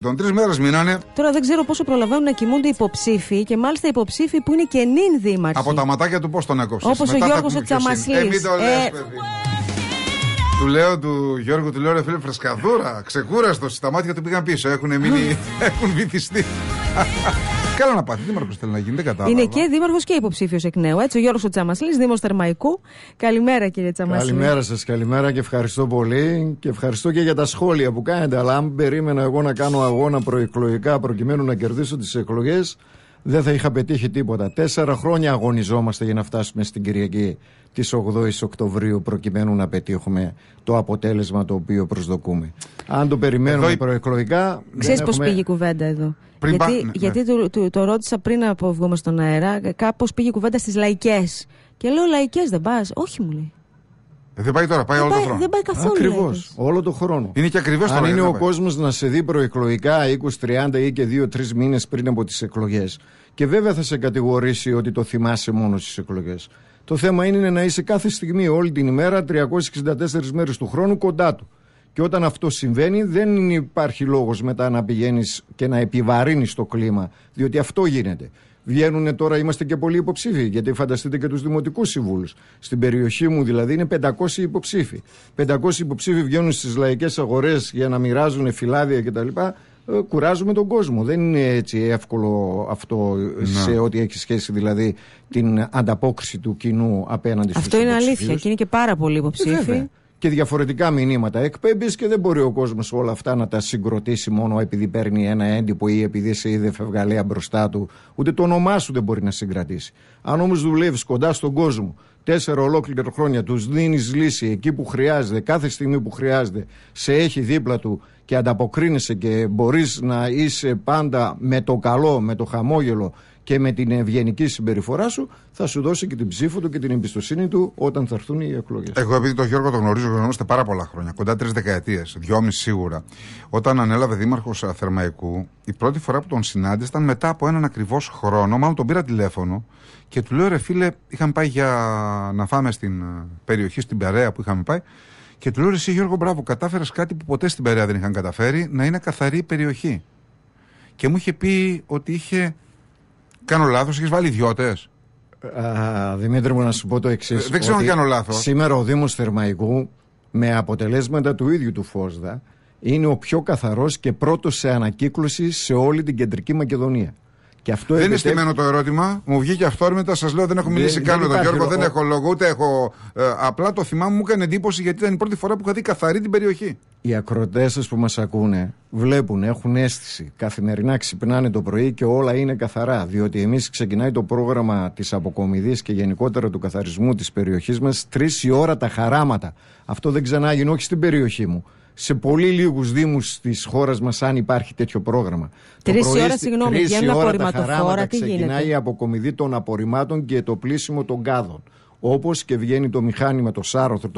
Τον 3 μέρες μείνανε. Τώρα δεν ξέρω πόσο προλαβαίνουν να κοιμούνται οι υποψήφοι και μάλιστα υποψήφοι που είναι και νυν δήμαρχοι. Από τα ματάκια του πώς τον έκοψες? Όπως ο Γιώργος ο Τσαμασλής. Μην το λες, παιδί. Του λέω του Γιώργου, του λέω ρε φίλε, φρεσκαδούρα, ξεκούραστος. Τα μάτια του πήγαν πίσω, έχουν βυθιστεί. Καλά να πάθει, δήμαρχος θέλει να γίνει, δεν κατάλαβα. Είναι και δήμαρχος και υποψήφιος εκ νέου. Έτσι, ο Γιώργος ο Τσαμασλής, Δήμος Θερμαϊκού. Καλημέρα, κύριε Τσαμασλή. Καλημέρα σας, καλημέρα και ευχαριστώ πολύ. Και ευχαριστώ και για τα σχόλια που κάνετε. Αλλά αν περίμενα εγώ να κάνω αγώνα προεκλογικά προκειμένου να κερδίσω τις εκλογές, δεν θα είχα πετύχει τίποτα. 4 χρόνια αγωνιζόμαστε για να φτάσουμε στην Κυριακή της 8ης Οκτωβρίου προκειμένου να πετύχουμε το αποτέλεσμα το οποίο προσδοκούμε. Αν το περιμένουμε εδώ προεκλογικά. Ξέρεις πώς πήγε η κουβέντα εδώ? Γιατί το ρώτησα πριν από βγούμε στον αέρα, κάπως πήγε η κουβέντα στις λαϊκές. Και λέω, λαϊκές δεν πας? Όχι, μου λέει. Δεν πάει τώρα, πάει όλο το χρόνο. Δεν πάει καθόλου. Ακριβώς, όλο το χρόνο. Είναι και ακριβώς τώρα. Αν είναι ο κόσμος να σε δει προεκλογικά 20-30 ή και 2-3 μήνες πριν από τις εκλογές, και βέβαια θα σε κατηγορήσει ότι το θυμάσαι μόνο στις εκλογές. Το θέμα είναι να είσαι κάθε στιγμή, όλη την ημέρα, 364 μέρες του χρόνου κοντά του. Και όταν αυτό συμβαίνει, δεν υπάρχει λόγος μετά να πηγαίνεις και να επιβαρύνεις το κλίμα, διότι αυτό γίνεται. Βγαίνουν τώρα, είμαστε και πολλοί υποψήφοι, γιατί φανταστείτε και τους δημοτικούς συμβούλους. Στην περιοχή μου δηλαδή είναι 500 υποψήφοι. 500 υποψήφοι βγαίνουν στις λαϊκές αγορές για να μοιράζουν φυλάδια κτλ. Κουράζουμε τον κόσμο. Δεν είναι έτσι εύκολο αυτό σε ό,τι έχει σχέση δηλαδή την ανταπόκριση του κοινού απέναντι στους αυτό είναι υποψήφιους. αλήθεια και είναι και πάρα πολλοί υποψήφοι. Και διαφορετικά μηνύματα εκπέμπεις και δεν μπορεί ο κόσμος όλα αυτά να τα συγκροτήσει μόνο επειδή παίρνει ένα έντυπο ή επειδή σε είδε φευγαλέα μπροστά του. Ούτε το όνομά σου δεν μπορεί να συγκρατήσει. Αν όμως δουλεύεις κοντά στον κόσμο 4 ολόκληρα χρόνια, τους δίνεις λύση εκεί που χρειάζεται, κάθε στιγμή που χρειάζεται, σε έχει δίπλα του και ανταποκρίνεσαι και μπορείς να είσαι πάντα με το καλό, με το χαμόγελο και με την ευγενική συμπεριφορά σου, θα σου δώσει και την ψήφο του και την εμπιστοσύνη του όταν θα έρθουν οι εκλογές. Εγώ, επειδή τον Γιώργο τον γνωρίζετε πάρα πολλά χρόνια, κοντά 3 δεκαετίες, 2,5 σίγουρα, όταν ανέλαβε δήμαρχος Θερμαϊκού, η πρώτη φορά που τον συνάντησα ήταν μετά από έναν ακριβώς χρόνο. Μάλλον τον πήρα τηλέφωνο και του λέω: ρε φίλε, είχαμε πάει για να φάμε στην περιοχή, στην Περαία που είχαμε πάει. Και του λέω: εσύ Γιώργο, μπράβο, κατάφερες κάτι που ποτέ στην Περαία δεν είχαν καταφέρει, να είναι καθαρή περιοχή. Και μου είχε πει ότι είχε. Κάνω λάθος, έχεις βάλει ιδιώτες? Δημήτρη μου, να σου πω το εξής. Δεν ξέρω αν κάνω λάθος. Σήμερα ο Δήμος Θερμαϊκού, με αποτελέσματα του ίδιου του Φώσδα, είναι ο πιο καθαρός και πρώτος σε ανακύκλωση σε όλη την Κεντρική Μακεδονία. Και αυτό δεν είναι στημένο το ερώτημα. Μου βγήκε αυθόρμητα. Σας λέω, δεν έχω μιλήσει καν με τον Γιώργο. Δεν έχω λόγο, ούτε έχω. Απλά το θυμάμαι, μου έκανε εντύπωση γιατί ήταν η πρώτη φορά που είχα δει καθαρή την περιοχή. Οι ακροατές σας που μας ακούνε βλέπουν, έχουν αίσθηση. Καθημερινά ξυπνάνε το πρωί και όλα είναι καθαρά. Διότι εμείς ξεκινάει το πρόγραμμα της αποκομιδής και γενικότερα του καθαρισμού της περιοχής μας 3 η ώρα τα χαράματα. Αυτό δεν ξανάγινε, όχι στην περιοχή μου. Σε πολύ λίγους δήμους της χώρας μας, αν υπάρχει τέτοιο πρόγραμμα. 3 η ώρα, συγγνώμη, για ένα απορριμματοφόρα, τι γίνεται? Ξεκινάει η αποκομιδή των απορριμμάτων και το πλήσιμο των κάδων. Όπως και βγαίνει το μηχάνημα, το σάρωθρο,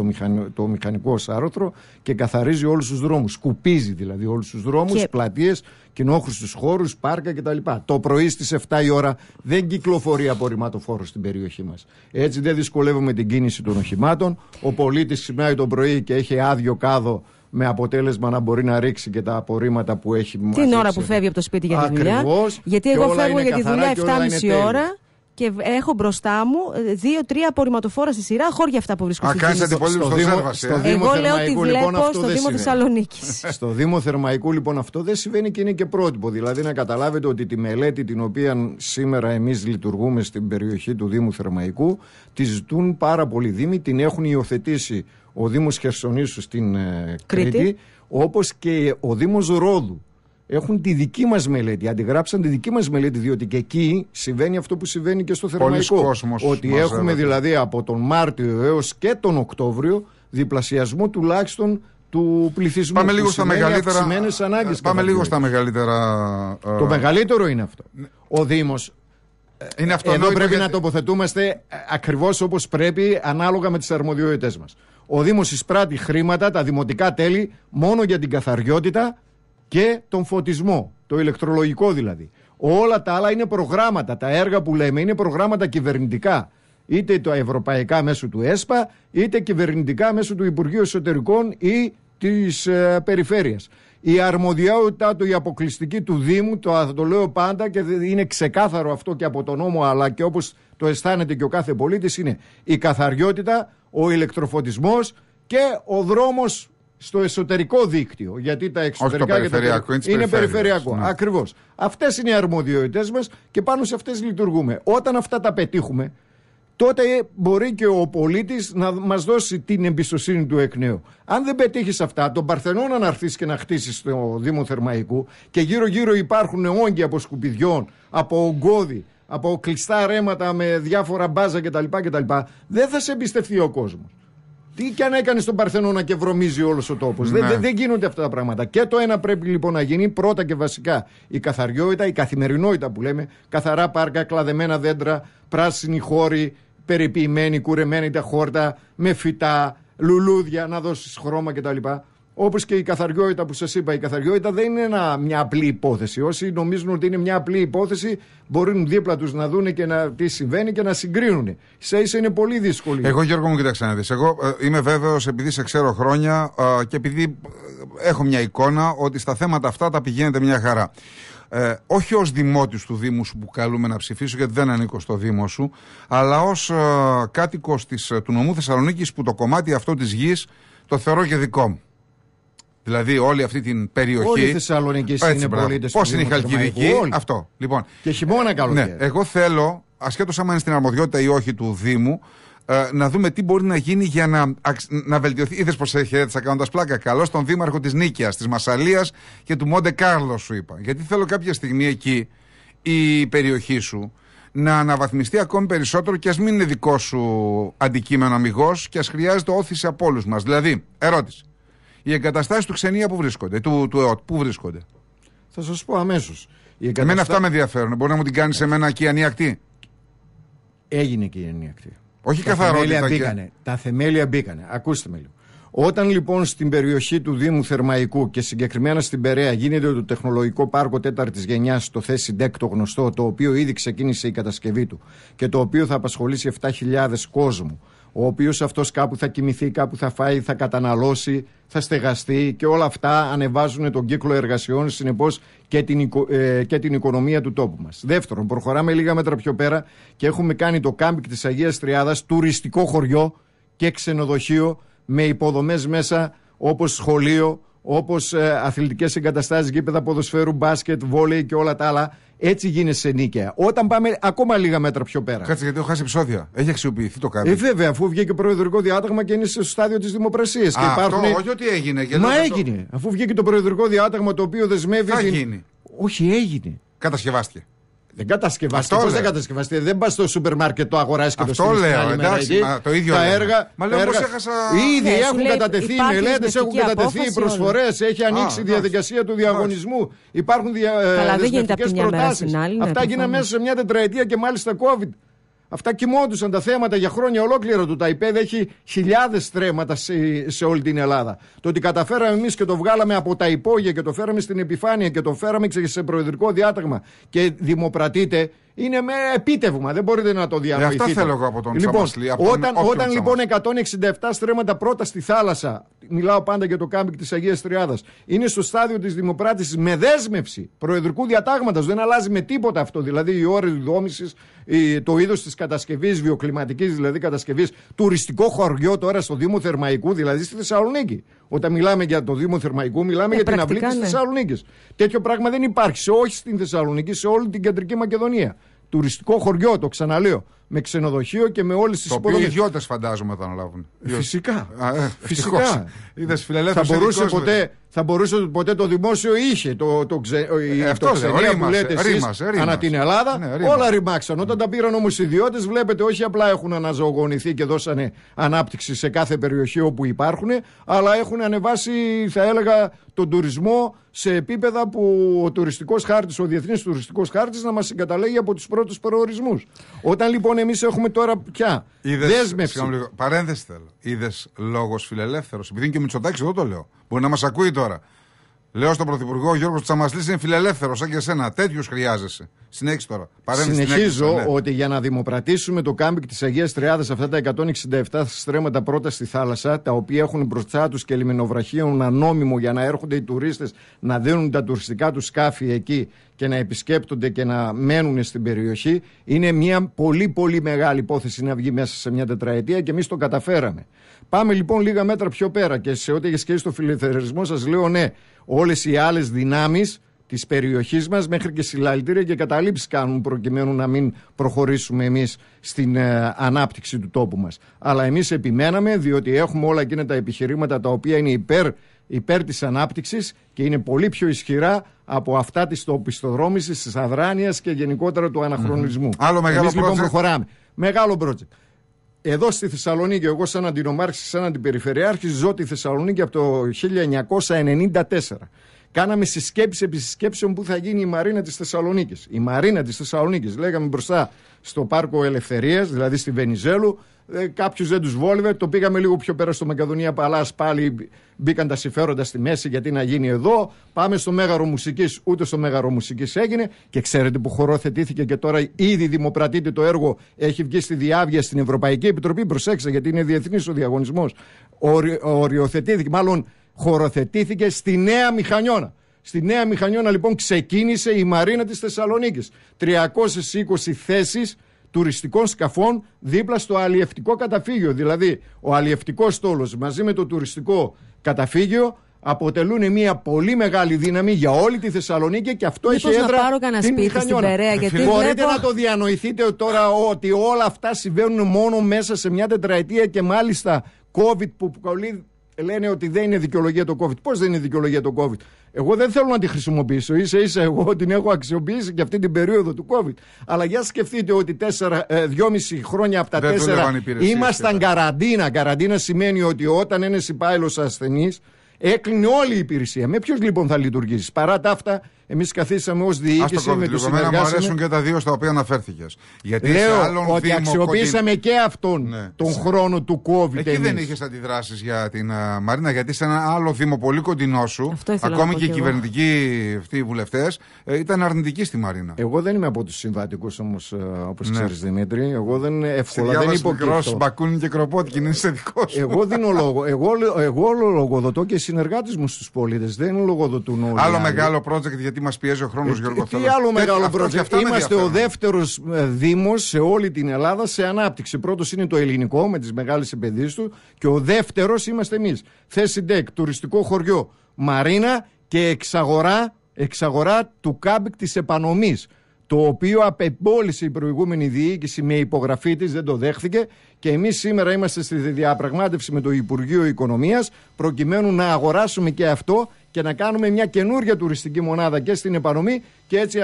το μηχανικό σάρωθρο και καθαρίζει όλους τους δρόμους. Σκουπίζει δηλαδή όλους τους δρόμους, πλατείες, κοινόχρηστους χώρους, πάρκα κτλ. Το πρωί στις 7 η ώρα δεν κυκλοφορεί απορριμματοφόρο στην περιοχή μας. Έτσι δεν δυσκολεύουμε την κίνηση των οχημάτων. Ο πολίτης ξυπνάει το πρωί και έχει άδειο κάδο, με αποτέλεσμα να μπορεί να ρίξει και τα απορρίμματα που έχει μαζί. Την ώρα που φεύγει από το σπίτι για τη δουλειά. Γιατί εγώ φεύγω για τη δουλειά 7,5 ώρα και έχω μπροστά μου 2-3 απορριμματοφόρα στη σειρά, χώρια αυτά που βρίσκω στη Κάνεις αντιπολίτευση στο Σέρβαση. Εγώ λέω ότι βλέπω στο Δήμο Θεσσαλονίκης. Στο Δήμο Θερμαϊκού λοιπόν αυτό δεν συμβαίνει και είναι και πρότυπο. Δηλαδή να καταλάβετε ότι τη μελέτη την οποία σήμερα εμείς λειτουργούμε στην περιοχή του Δήμου Θερμαϊκού τη ζητούν πάρα πολλοί δήμοι, την έχουν υιοθετήσει ο Δήμος Χερσονήσου στην Κρήτη, όπως και ο Δήμος Ρόδου. Έχουν τη δική μας μελέτη, αντιγράψαν τη δική μας μελέτη, διότι και εκεί συμβαίνει αυτό που συμβαίνει και στο Θερμαϊκό. Ότι έχουμε δηλαδή από τον Μάρτιο έως και τον Οκτώβριο διπλασιασμό τουλάχιστον του πληθυσμού. Πάμε λίγο στα μεγαλύτερα. Πάμε λίγο στα μεγαλύτερα. Το μεγαλύτερο είναι αυτό. Ο Δήμος. Εδώ πρέπει να τοποθετούμαστε ακριβώς όπως πρέπει, ανάλογα με τις αρμοδιότητες μας. Ο Δήμος εισπράττει χρήματα, τα δημοτικά τέλη, μόνο για την καθαριότητα και τον φωτισμό, το ηλεκτρολογικό δηλαδή. Όλα τα άλλα είναι προγράμματα. Τα έργα που λέμε είναι προγράμματα κυβερνητικά. Είτε τα ευρωπαϊκά μέσω του ΕΣΠΑ, είτε κυβερνητικά μέσω του Υπουργείου Εσωτερικών ή της Περιφέρειας. Η αρμοδιότητα του, η αποκλειστική του Δήμου, θα το λέω πάντα και είναι ξεκάθαρο αυτό και από τον νόμο, αλλά και όπως το αισθάνεται και ο κάθε πολίτης, είναι η καθαριότητα, ο ηλεκτροφωτισμός και ο δρόμος στο εσωτερικό δίκτυο. Γιατί τα εξωτερικά είναι περιφερειακό. Ναι. Ακριβώς. Αυτές είναι οι αρμοδιότητες μας και πάνω σε αυτές λειτουργούμε. Όταν αυτά τα πετύχουμε, τότε μπορεί και ο πολίτης να μας δώσει την εμπιστοσύνη του εκ νέου. Αν δεν πετύχεις αυτά, τον Παρθενώνα να έρθεις και να χτίσεις στο Δήμο Θερμαϊκού και γύρω-γύρω υπάρχουν όγκοι από σκουπιδιών, από ογκώδη, από κλειστά ρέματα με διάφορα μπάζα κτλ. Δεν θα σε εμπιστευτεί ο κόσμος. Τι κι αν έκανε στον Παρθενώνα και βρωμίζει όλος ο τόπος. Ναι. Δεν γίνονται αυτά τα πράγματα. Και το ένα πρέπει λοιπόν να γίνει πρώτα και βασικά. Η καθαριότητα, η καθημερινότητα που λέμε. Καθαρά πάρκα, κλαδεμένα δέντρα, πράσινοι χώροι, περιποιημένοι, κουρεμένοι τα χόρτα, με φυτά, λουλούδια, να δώσεις χρώμα κτλ. Όπως και η καθαριότητα που σας είπα. Η καθαριότητα δεν είναι μια απλή υπόθεση. Όσοι νομίζουν ότι είναι μια απλή υπόθεση, μπορούν δίπλα τους να δούνε και τι συμβαίνει και να συγκρίνουν. Ίσα είναι πολύ δύσκολη. Εγώ, Γιώργο μου, κοίταξε να δεις. Εγώ είμαι βέβαιος, επειδή σε ξέρω χρόνια και επειδή έχω μια εικόνα ότι στα θέματα αυτά τα πηγαίνετε μια χαρά. Όχι ως δημότης του Δήμου σου που καλούμε να ψηφίσω, γιατί δεν ανήκω στο Δήμο σου, αλλά ως κάτοικος του νομού Θεσσαλονίκης, που το κομμάτι αυτό της γης το θεωρώ και δικό μου. Δηλαδή όλη αυτή την περιοχή. Όλοι οι Θεσσαλονικείς είναι πολίτες. Πώς είναι η Χαλκιδική, αυτό. Λοιπόν, και χειμώνα καλοκαίρι. Ναι, εγώ θέλω, ασχέτως άμα είναι στην αρμοδιότητα ή όχι του Δήμου, να δούμε τι μπορεί να γίνει για να βελτιωθεί. Είδες πως χαιρέτησα κάνοντας πλάκα. Καλώς τον δήμαρχο της Νίκαιας, της Μασσαλίας και του Μοντε Κάρλο, σου είπα. Γιατί θέλω κάποια στιγμή εκεί η περιοχή σου να αναβαθμιστεί ακόμη περισσότερο και ας μην είναι δικό σου αντικείμενο αμιγώς και ας χρειάζεται όθηση από όλους μας. Δηλαδή, ερώτηση. Οι εγκαταστάσεις του Ξενία που βρίσκονται, του ΕΟΤ, πού βρίσκονται? Θα σας πω αμέσως. Εμένα αυτά με ενδιαφέρουν. Μπορεί να μου την κάνει σε μένα εκεί ανίακτη? Έγινε και η ανίακτη. Όχι καθαρότητα. Τα θεμέλια μπήκανε. Ακούστε με λίγο. Όταν λοιπόν στην περιοχή του Δήμου Θερμαϊκού και συγκεκριμένα στην Περαία γίνεται το τεχνολογικό πάρκο 4ης γενιάς, το ΘΕΣΙΝΤΕΚ το γνωστό, το οποίο ήδη ξεκίνησε η κατασκευή του και το οποίο θα απασχολήσει 7.000 κόσμου, ο οποίος αυτός κάπου θα κοιμηθεί, κάπου θα φάει, θα καταναλώσει, θα στεγαστεί και όλα αυτά ανεβάζουν τον κύκλο εργασιών, συνεπώς και την οικονομία του τόπου μας. Δεύτερον, προχωράμε λίγα μέτρα πιο πέρα και έχουμε κάνει το κάμπινγκ της Αγίας Τριάδας τουριστικό χωριό και ξενοδοχείο με υποδομές μέσα όπως σχολείο, όπως αθλητικές εγκαταστάσεις, γήπεδα ποδοσφαίρου, μπάσκετ, βόλεϊ και όλα τα άλλα. Έτσι γίνεται σε Νίκαια. Όταν πάμε ακόμα λίγα μέτρα πιο πέρα. Κάτσε, γιατί έχω χάσει επεισόδια. Έχει αξιοποιηθεί το κάμπινγκ? Βέβαια, αφού βγήκε προεδρικό διάταγμα και είναι στο στάδιο της δημοπρασίας. Αυτό, όχι ότι έγινε. Μα έγινε. Αφού βγήκε το προεδρικό διάταγμα το οποίο δεσμεύει. Θα γίνει. Όχι, έγινε. Κατασκευάστηκε. Δεν κατασκευάστηκε. Πώς δεν κατασκευάστηκε? Δεν πας στο σούπερ μάρκετ, το αγοράσεις και το στείλεις. Αυτό λέω. Εντάξει, το ίδιο τα έργα. Μα λέω πως έχασα. Ήδη έχουν κατατεθεί οι μελέτες, έχουν κατατεθεί οι προσφορές, έχει ανοίξει η διαδικασία του διαγωνισμού. Υπάρχουν δεσμευτικές προτάσεις. Αυτά γίνανε μέσα σε μια τετραετία και μάλιστα COVID. Αυτά κοιμόντουσαν τα θέματα για χρόνια ολόκληρα του. Τα ΙΠΕΔ έχει χιλιάδες στρέμματα σε όλη την Ελλάδα. Το ότι καταφέραμε εμείς και το βγάλαμε από τα υπόγεια και το φέραμε στην επιφάνεια και το φέραμε σε προεδρικό διάταγμα και δημοπρατείται, είναι με επίτευγμα. Δεν μπορείτε να το διανοηθείτε. Αυτά θέλω εγώ από τον Σαμασλή. Όταν λοιπόν 167 στρέμματα πρώτα στη θάλασσα, μιλάω πάντα για το κάμπινγκ της Αγίας Τριάδας, είναι στο στάδιο της δημοπράτησης με δέσμευση προεδρικού διατάγματος, δεν αλλάζει με τίποτα αυτό. Δηλαδή η ώρες δόμησης, το είδος της κατασκευής, βιοκλιματικής δηλαδή κατασκευής, τουριστικό χωριό τώρα στο Δήμο Θερμαϊκού, δηλαδή στη Θεσσαλονίκη. Όταν μιλάμε για το Δήμο Θερμαϊκού, μιλάμε για την αυλή της Θεσσαλονίκης. Τέτοιο πράγμα δεν υπάρχει όχι στην Θεσσαλονίκη, σε όλη την κεντρική Μακεδονία. Τουριστικό χωριό, το ξαναλέω, με ξενοδοχείο και με όλες τις υποδομές. Το οποίο οι ιδιώτες φαντάζομαι θα αναλάβουν. Φυσικά. Φυσικά. Είδες, φιλελεύθερος θα μπορούσε ποτέ το δημόσιο είχε το ξενία που λέτε εσείς ανά την Ελλάδα. Ναι, όλα ρημάξαν. Όταν τα πήραν όμως οι ιδιώτες, βλέπετε, όχι απλά έχουν αναζωογονηθεί και δώσανε ανάπτυξη σε κάθε περιοχή όπου υπάρχουν, αλλά έχουν ανεβάσει, θα έλεγα, τον τουρισμό σε επίπεδα που ο τουριστικός χάρτης, ο διεθνής τουριστικός χάρτης να μας συγκαταλέγει από τους πρώτους προορισμούς. Όταν λοιπόν εμείς έχουμε τώρα πια δέσμευση. Παρένθεση θέλω. Είδες λόγος φιλελεύθερος? Επειδή είναι και ο Μητσοτάκης, εδώ το λέω. Μπορεί να μας ακούει τώρα. Λέω στον Πρωθυπουργό, ο Γιώργος Τσαμασλής είναι φιλελεύθερος, σαν και εσένα. Τέτοιους χρειάζεσαι. Συνέχισε τώρα. Συνεχίζω ότι για να δημοπρατήσουμε το κάμπινγκ της Αγίας Τριάδας, αυτά τα 167 στρέμματα πρώτα στη θάλασσα, τα οποία έχουν μπροστά τους και λιμενοβραχίων ανώμιμο για να έρχονται οι τουρίστες να δίνουν τα τουριστικά τους σκάφη εκεί και να επισκέπτονται και να μένουν στην περιοχή, είναι μια πολύ πολύ μεγάλη υπόθεση να βγει μέσα σε μια τετραετία και εμείς το καταφέραμε. Πάμε λοιπόν λίγα μέτρα πιο πέρα και σε ό,τι έχει σχέση στο φιλελευθερισμό σας λέω ναι, όλες οι άλλες δυνάμεις της περιοχής μας μέχρι και συλλαλητήρια και καταλήψεις κάνουν προκειμένου να μην προχωρήσουμε εμείς στην ανάπτυξη του τόπου μας. Αλλά εμείς επιμέναμε διότι έχουμε όλα εκείνα τα επιχειρήματα τα οποία είναι υπέρ της ανάπτυξης και είναι πολύ πιο ισχυρά από αυτά της οπισθοδρόμησης, της αδράνειας και γενικότερα του αναχρονισμού. Άλλο μεγάλο εμείς λοιπόν project. προχωράμε. Μεγάλο project. Εδώ στη Θεσσαλονίκη, εγώ σαν αντινομάρχης, σαν αντιπεριφερειάρχης, ζω τη Θεσσαλονίκη από το 1994. Κάναμε συσκέψεις επί συσκέψεων που θα γίνει η Μαρίνα της Θεσσαλονίκης. Η Μαρίνα της Θεσσαλονίκης, λέγαμε μπροστά στο Πάρκο Ελευθερίας, δηλαδή στη Βενιζέλου. Κάποιους δεν τους βόλευε, το πήγαμε λίγο πιο πέρα στο Μακεδονία Παλάς, πάλι μπήκαν τα συμφέροντα στη μέση γιατί να γίνει εδώ. Πάμε στο Μέγαρο Μουσικής, ούτε στο Μέγαρο Μουσικής έγινε. Και ξέρετε που χωροθετήθηκε και τώρα ήδη δημοπρατείται το έργο, έχει βγει στη διάβια στην Ευρωπαϊκή Επιτροπή. Προσέξτε, γιατί είναι διεθνής ο διαγωνισμός. Οριοθετήθηκε, μάλλον χωροθετήθηκε στη Νέα Μηχανιώνα. Στη Νέα Μηχανιώνα λοιπόν ξεκίνησε η Μαρίνα της Θεσσαλονίκης. 320 θέσεις τουριστικών σκαφών δίπλα στο αλλιευτικό καταφύγιο. Δηλαδή ο αλλιευτικός στόλος μαζί με το τουριστικό καταφύγιο αποτελούν μια πολύ μεγάλη δύναμη για όλη τη Θεσσαλονίκη και αυτό έχει έδρα. Να πάρω κανένα σπίτι στην Περαία, γιατί μπορείτε να το διανοηθείτε τώρα ότι όλα αυτά συμβαίνουν μόνο μέσα σε μια τετραετία και μάλιστα COVID που λένε ότι δεν είναι δικαιολογία το COVID. Πώς δεν είναι δικαιολογία το COVID? Εγώ δεν θέλω να τη χρησιμοποιήσω. Ίσα-ίσα εγώ την έχω αξιοποιήσει και αυτή την περίοδο του COVID. Αλλά για σκεφτείτε ότι 2,5 χρόνια από τα 4 ήμασταν καραντίνα. Καραντίνα σημαίνει ότι όταν ένας υπάλληλος ασθενής έκλεινε όλη η υπηρεσία. Με ποιους λοιπόν θα λειτουργήσει? Παρά τα αυτά, εμείς καθίσαμε ως διοίκηση με τους συνεργάσιμους. Μου αρέσουν και τα δύο στα οποία αναφέρθηκες. Γιατί λέω ότι αξιοποιήσαμε και αυτόν τον χρόνο του COVID. Εκεί εμείς δεν είχες αντιδράσεις για την Μαρίνα, γιατί σε ένα άλλο δήμο πολύ κοντινό σου, ακόμη και οι κυβερνητικοί αυτοί οι βουλευτές ήταν αρνητικοί στη Μαρίνα. Εγώ δεν είμαι από τους συμβατικούς όμως, όπως ξέρεις Δημήτρη. Εγώ δεν εύκολα δεν υποκρίνω. Μπακούνι και κροπότικη, είναι σε δικό σου. Εγώ δίνω λόγο. Εγώ λογοδοτώ και οι συνεργάτες μου στους πολίτες. Δεν λογοδοτούν όλοι. Άλλο μεγάλο project, γιατί μας πιέζει ο χρόνος, Γιώργο. Τι άλλο μεγάλο project? Είμαστε ο δεύτερος δήμος σε όλη την Ελλάδα σε ανάπτυξη. Πρώτος είναι το ελληνικό με τις μεγάλες επενδύσεις του και ο δεύτερος είμαστε εμείς. Θέση ΔΕΚ, τουριστικό χωριό, Μαρίνα και εξαγορά του κάμπινγκ της Επανομής, το οποίο απεμπόλησε η προηγούμενη διοίκηση με υπογραφή της, δεν το δέχθηκε και εμείς σήμερα είμαστε στη διαπραγμάτευση με το Υπουργείο Οικονομίας προκειμένου να αγοράσουμε και αυτό και να κάνουμε μια καινούργια τουριστική μονάδα και στην Επανομή και έτσι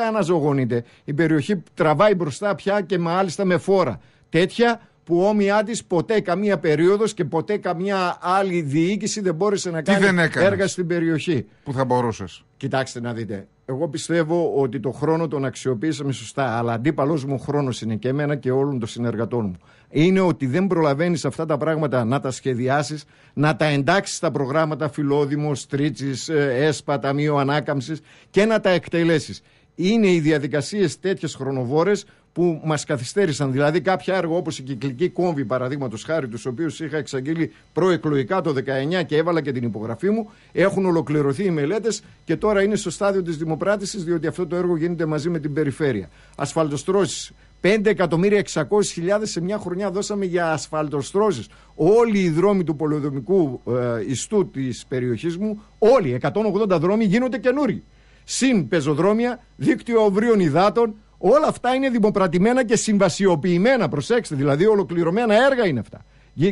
αναζωογονείται. Η περιοχή τραβάει μπροστά πια και μάλιστα με φόρα. Τέτοια που όμοιά της ποτέ καμία περίοδος και ποτέ καμία άλλη διοίκηση δεν μπόρεσε να κάνει έργα στην περιοχή. Που θα μπορούσες? Κοιτάξτε να δείτε. Εγώ πιστεύω ότι το χρόνο τον αξιοποίησαμε σωστά, αλλά αντίπαλος μου χρόνος είναι και εμένα και όλων των συνεργατών μου. Είναι ότι δεν προλαβαίνεις αυτά τα πράγματα να τα σχεδιάσεις, να τα εντάξεις στα προγράμματα Φιλόδημος, Τρίτσης, ΕΣΠΑ, Ταμείο Ανάκαμψης και να τα εκτελέσεις. Είναι οι διαδικασίες τέτοιες χρονοβόρες που μας καθυστέρησαν. Δηλαδή, κάποια έργα όπως η κυκλική κόμβη, παραδείγματος χάρη, τους οποίους είχα εξαγγείλει προεκλογικά το 19 και έβαλα και την υπογραφή μου, έχουν ολοκληρωθεί οι μελέτες και τώρα είναι στο στάδιο της δημοπράτησης, διότι αυτό το έργο γίνεται μαζί με την περιφέρεια. Ασφαλτοστρώσεις. 5.600.000 σε μια χρονιά δώσαμε για ασφαλτοστρώσεις. Όλοι οι δρόμοι του πολεοδομικού ιστού της περιοχής μου, όλοι 180 δρόμοι γίνονται καινούργοι. Συν πεζοδρόμια, δίκτυο αυρίων υδάτων, όλα αυτά είναι δημοπρατημένα και συμβασιοποιημένα. Προσέξτε, δηλαδή ολοκληρωμένα έργα είναι αυτά.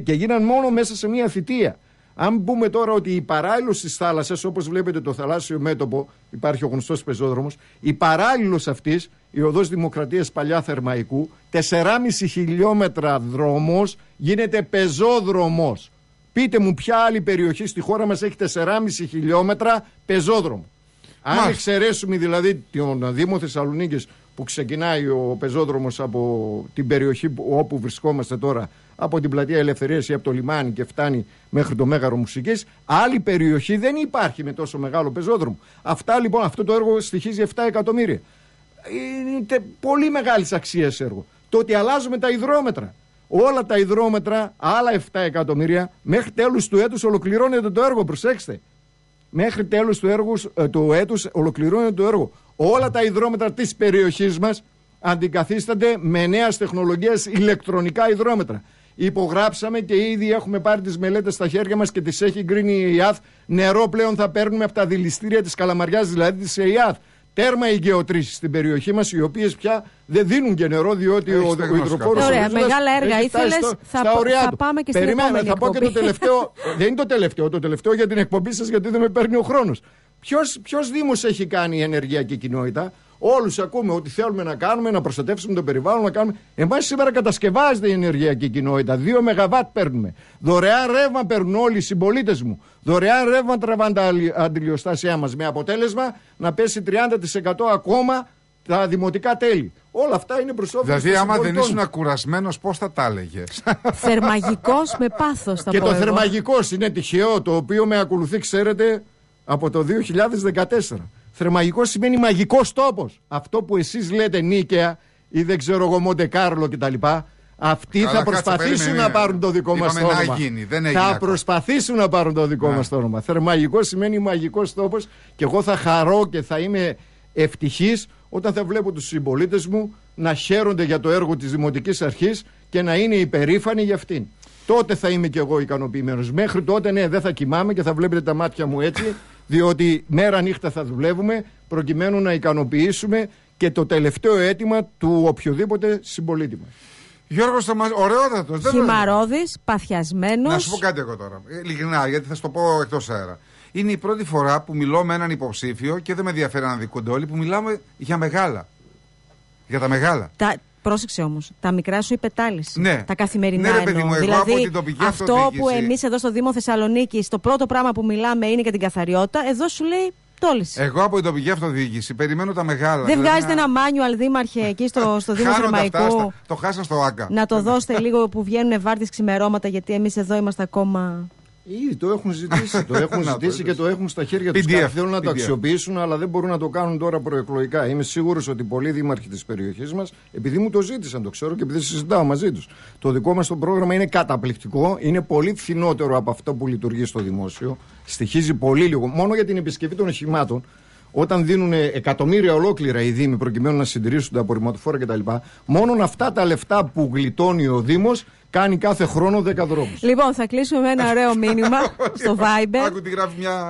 Και γίναν μόνο μέσα σε μια θητεία. Αν πούμε τώρα ότι η παράλληλος της θάλασσας, όπως βλέπετε το θαλάσσιο μέτωπο, υπάρχει ο γνωστός πεζόδρομος, η παράλληλος αυτής, η οδός Δημοκρατίας Παλιά Θερμαϊκού, 4,5 χιλιόμετρα δρόμος γίνεται πεζόδρομος. Πείτε μου ποια άλλη περιοχή στη χώρα μας έχει 4,5 χιλιόμετρα πεζόδρομο. Αν εξαιρέσουμε δηλαδή τον Δήμο Θεσσαλονίκης που ξεκινάει ο πεζόδρομος από την περιοχή όπου βρισκόμαστε τώρα, από την Πλατεία Ελευθερίας ή από το λιμάνι και φτάνει μέχρι το Μέγαρο Μουσικής, άλλη περιοχή δεν υπάρχει με τόσο μεγάλο πεζόδρομο. Αυτά λοιπόν, αυτό το έργο στοιχίζει 7 εκατομμύρια. είναι πολύ μεγάλης αξίας έργο. Το ότι αλλάζουμε τα υδρόμετρα. Όλα τα υδρόμετρα, άλλα 7 εκατομμύρια, μέχρι τέλους του έτους ολοκληρώνεται το έργο. Προσέξτε. Μέχρι τέλους του έτους ολοκληρώνεται το έργο. Όλα τα υδρόμετρα της περιοχής μας αντικαθίστανται με νέας τεχνολογίας ηλεκτρονικά υδρόμετρα. Υπογράψαμε και ήδη έχουμε πάρει τις μελέτες στα χέρια μας και τις έχει γκρίνει η ΕΙΑΘ. Νερό πλέον θα παίρνουμε από τα δηληστήρια της Καλαμαριάς, δηλαδή της ΕΙΑΘ. Τέρμα οι γεωτρήσεις στην περιοχή μας, οι οποίες πια δεν δίνουν και νερό, διότι ο υδροφόρος. Ωραία, μεγάλα έργα ήθελες. Θα πάμε και στην επόμενη θα πω και το τελευταίο. Δεν είναι το τελευταίο. Το τελευταίο για την εκπομπή σας, γιατί δεν με παίρνει ο χρόνος. Ποιος Δήμος έχει κάνει η ενεργειακή κοινότητα? Όλους ακούμε ότι θέλουμε να κάνουμε, να προστατεύσουμε το περιβάλλον, να κάνουμε. Εμάς σήμερα κατασκευάζεται η ενεργειακή κοινότητα. 2 ΜΒ παίρνουμε. Δωρεάν ρεύμα παίρνουν όλοι οι συμπολίτες μου. Δωρεάν ρεύμα τραβάνε τα αντιλιοστάσια μας. Με αποτέλεσμα να πέσει 30% ακόμα τα δημοτικά τέλη. Όλα αυτά είναι προς όφελος. Δηλαδή, άμα δεν ήσουν κουρασμένος, πώς θα τα έλεγες? Θερμαγικός με πάθος θα πω. Και το θερμαγικός είναι τυχαίο, το οποίο με ακολουθεί, ξέρετε, από το 2014. Θερμαγικός σημαίνει μαγικός τόπος. Αυτό που εσείς λέτε Νίκαια ή δεν ξέρω εγώ Μοντε Κάρλο κτλ. Αυτοί θα προσπαθήσουν να πάρουν το δικό μας όνομα. Θα προσπαθήσουν να πάρουν το δικό μας όνομα. Θερμαγικός σημαίνει μαγικός τόπος και εγώ θα χαρώ και θα είμαι ευτυχής όταν θα βλέπω τους συμπολίτες μου να χαίρονται για το έργο της Δημοτικής Αρχής και να είναι υπερήφανοι για αυτήν. Τότε θα είμαι κι εγώ ικανοποιημένος. Μέχρι τότε, ναι, δεν θα κοιμάμαι και θα βλέπετε τα μάτια μου έτσι, διότι μέρα νύχτα θα δουλεύουμε προκειμένου να ικανοποιήσουμε και το τελευταίο αίτημα του οποιοδήποτε συμπολίτη μας. Γιώργος, ωραιότατος. Χυμαρώδης, παθιασμένος. Να σου πω κάτι εγώ τώρα. Ειλικρινά, γιατί θα σου το πω εκτός αέρα. Είναι η πρώτη φορά που μιλώ με έναν υποψήφιο και δεν με ενδιαφέρει να δικούνται όλοι, που μιλάμε για μεγάλα. Για τα μεγάλα. Πρόσεξε όμως, τα μικρά σου υπετάληση. Ναι. Τα καθημερινά. Ναι, ρε παιδί μου, εγώ δηλαδή, από την τοπική αυτό που εμείς εδώ στο Δήμο Θεσσαλονίκης, το πρώτο πράγμα που μιλάμε είναι για την καθαριότητα, εδώ σου λέει τόλιση. Εγώ από την τοπική αυτοδιοίκηση περιμένω τα μεγάλα. Δεν βγάζετε ένα manual, δήμαρχε, εκεί στο Δήμο Θερμαϊκού? Το χάσαν στο ΆΚΑ. Να το δώσετε λίγο που βγαίνουν βάρτις ξημερώματα, γιατί εμείς εδώ είμαστε ακόμα. Ήδη το έχουν ζητήσει, και το έχουν στα χέρια τους. Κάποιοι θέλουν να το αξιοποιήσουν, αλλά δεν μπορούν να το κάνουν τώρα προεκλογικά. Είμαι σίγουρος ότι πολλοί δήμαρχοι της περιοχής μας, επειδή μου το ζήτησαν, το ξέρω και επειδή συζητάω μαζί τους, το δικό μας το πρόγραμμα είναι καταπληκτικό, είναι πολύ φθηνότερο από αυτό που λειτουργεί στο δημόσιο, στοιχίζει πολύ λίγο. Μόνο για την επισκευή των οχημάτων, όταν δίνουν εκατομμύρια ολόκληρα οι Δήμοι προκειμένου να συντηρήσουν τα απορριμματοφόρα κτλ., μόνο αυτά τα λεφτά που γλιτώνει ο Δήμος κάνει κάθε χρόνο 10 δρόμους. Λοιπόν, θα κλείσουμε με ένα ωραίο μήνυμα στο Viber.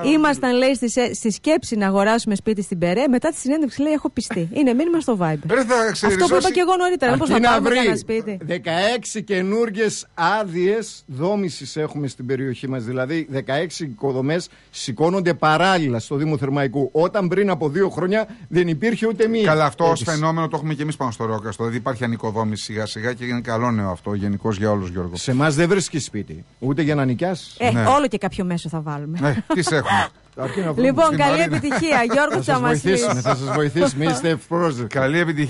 Ήμασταν, λέει, στη σκέψη να αγοράσουμε σπίτι στην Περέ. Μετά τη συνέντευξη, λέει, έχω πιστεί. Είναι μήνυμα στο Viber. Αυτό που είπα και εγώ νωρίτερα. Πώς θα πάρουμε ένα σπίτι? 16 καινούργιες άδειες δόμησης έχουμε στην περιοχή μας. Δηλαδή, 16 οικοδομές σηκώνονται παράλληλα στο Δήμο Θερμαϊκού. Όταν πριν από 2 χρόνια δεν υπήρχε ούτε μία. Καλά, αυτό ως φαινόμενο το έχουμε και εμείς πάνω στο Ρόκαστο. Δηλαδή, υπάρχει ανοικοδόμηση σιγά-σιγά και είναι καλό νέο αυτό γενικώς για όλους, Γιώργο. Σε εμάς δεν βρίσκει σπίτι, ούτε για να νοικιάσεις. Ναι. Όλο και κάποιο μέσο θα βάλουμε. Τι έχουμε. Λοιπόν, καλή επιτυχία. Γιώργο Τσαμασλής. Θα σας βοηθήσουμε, είστε ευπρόσδεκτοι. Καλή επιτυχία.